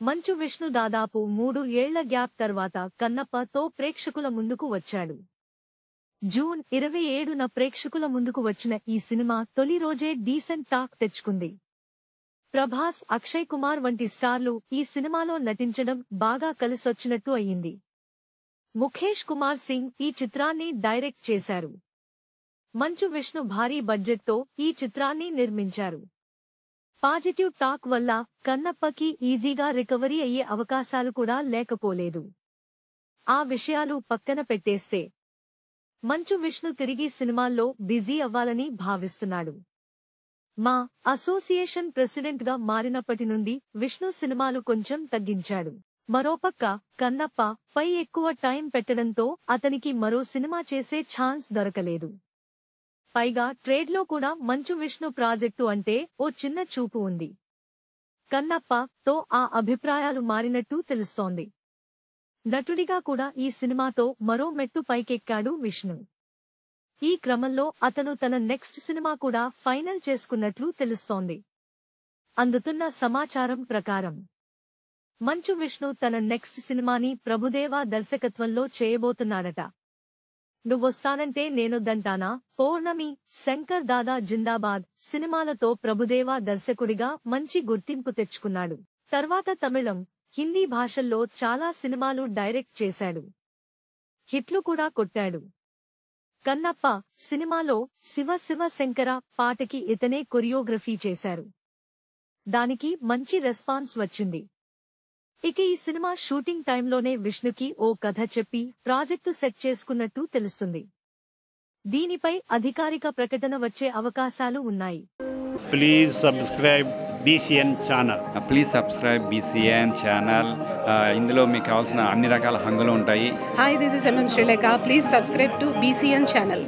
మంచు విష్ణు దాదాపు 3 ఏళ్ల గ్యాప్ తర్వాత కన్నప్పతో ప్రేక్షకుల ముందుకు వచ్చాడు. జూన్ 27న ప్రేక్షకుల ముందుకు వచ్చిన ఈ సినిమా తొలి రోజే డీసెంట్ టాక్ తెచ్చుకుంది. ప్రభాస్, అక్షయ్ కుమార్ వంటి స్టార్లు ఈ సినిమాలో నటించడం బాగా కలిసొచ్చినట్టు అయ్యింది. ముఖేష్ కుమార్ సింగ్ ఈ చిత్రాన్ని డైరెక్ట్ చేశారు. మంచు విష్ణు భారీ బడ్జెట్తో ఈ చిత్రాన్ని నిర్మించారు. పాజిటివ్ టాక్ వల్ల కన్నప్పకి ఈజీగా రికవరీ అయ్యే అవకాశాలు కూడా లేకపోలేదు. ఆ విషయాలు పక్కన పెట్టేస్తే మంచు విష్ణు తిరిగి సినిమాల్లో బిజీ అవ్వాలని భావిస్తున్నాడు. మా అసోసియేషన్ ప్రెసిడెంట్గా మారినప్పటి నుండి విష్ణు సినిమాలు కొంచెం తగ్గించాడు. మరోపక్క కన్నప్ప పై ఎక్కువ టైం పెట్టడంతో అతనికి మరో సినిమా చేసే ఛాన్స్ దొరకలేదు. పైగా ట్రేడ్లో కూడా మంచు విష్ణు ప్రాజెక్టు అంటే ఓ చిన్న చూపు ఉంది. కన్నప్పతో ఆ అభిప్రాయాలు మారినట్టు తెలుస్తోంది. నటుడిగా కూడా ఈ సినిమాతో మరో మెట్టు పైకెక్కాడు విష్ణు. ఈ క్రమంలో అతను తన నెక్స్ట్ సినిమా కూడా ఫైనల్ చేసుకున్నట్లు తెలుస్తోంది. అందుతున్న సమాచారం ప్రకారం మంచు విష్ణు తన నెక్స్ట్ సినిమాని ప్రభుదేవా దర్శకత్వంలో చేయబోతున్నాడట. నువ్వొస్తానంటే నేనొద్దంటానా, పౌర్ణమి, శంకర్ దాదా జిందాబాద్ సినిమాలతో ప్రభుదేవా దర్శకుడిగా మంచి గుర్తింపు తెచ్చుకున్నాడు. తర్వాత తమిళం, హిందీ భాషల్లో చాలా సినిమాలు డైరెక్ట్ చేశాడు. హిట్లు కూడా కొట్టాడు. కన్నప్ప సినిమాలో శివ శివ శంకర పాటకి ఇతనే కొరియోగ్రఫీ చేశారు. దానికి మంచి రెస్పాన్స్ వచ్చింది. ఇక ఈ సినిమా షూటింగ్ టైంలోనే విష్ణుకి ఓ కథ చెప్పి ప్రాజెక్టు సెట్ చేసుకున్నట్టు తెలుస్తుంది. దీనిపై అధికారిక ప్రకటన వచ్చే అవకాశాలు ఉన్నాయి. Please subscribe BCN channel. Please subscribe BCN channel. ఇందులో మీకు కావాల్సిన అన్ని రకాల హంగులు ఉంటాయి. Hi, this is MM Sri Lanka. Please subscribe to BCN channel.